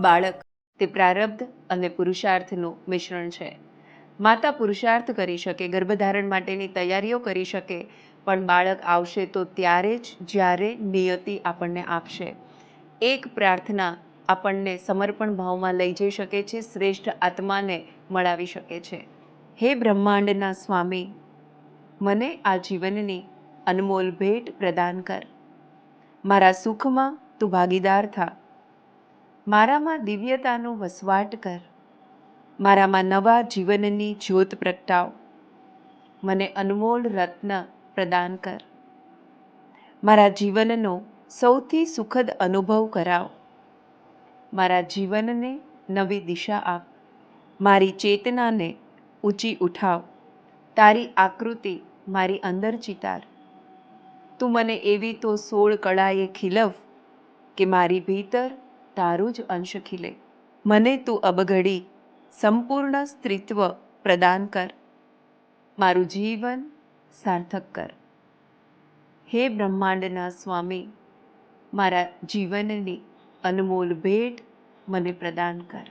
બાળક તે પ્રારબ્ધ અને પુરુષાર્થનું મિશ્રણ છે. માતા પુરુષાર્થ કરી શકે, ગર્ભધારણ માટેની તૈયારીઓ કરી શકે, પણ બાળક આવશે તો ત્યારે જ જ્યારે નિયતિ આપણને આપશે. એક પ્રાર્થના આપણને સમર્પણ ભાવમાં લઈ જઈ શકે છે, શ્રેષ્ઠ આત્માને મળાવી શકે છે. હે બ્રહ્માંડના સ્વામી, મને આ જીવનની અનમોલ ભેટ પ્રદાન કર. મારા સુખમાં તું ભાગીદાર થા. મારામાં દિવ્યતાનો વસવાટ કર. મારામાં નવા જીવનની જ્યોત પ્રગટાવ. મને અનમોલ રત્ન પ્રદાન કર. મારા જીવનનો સૌથી સુખદ અનુભવ કરાવ. મારા જીવનને નવી દિશા આપ. મારી ચેતનાને ઊંચી ઉઠાવ. તારી આકૃતિ મારી અંદર ચિતાર. તું મને એવી તો 16 કળાએ ખીલવ કે મારી ભીતર તારું જ અંશ ખીલે. મને તું અબઘડી સંપૂર્ણ સ્ત્રીત્વ પ્રદાન કર. મારું જીવન સાર્થક કર. હે બ્રહ્માંડના સ્વામી, મારા જીવનની અનમોલ ભેટ મને પ્રદાન કર.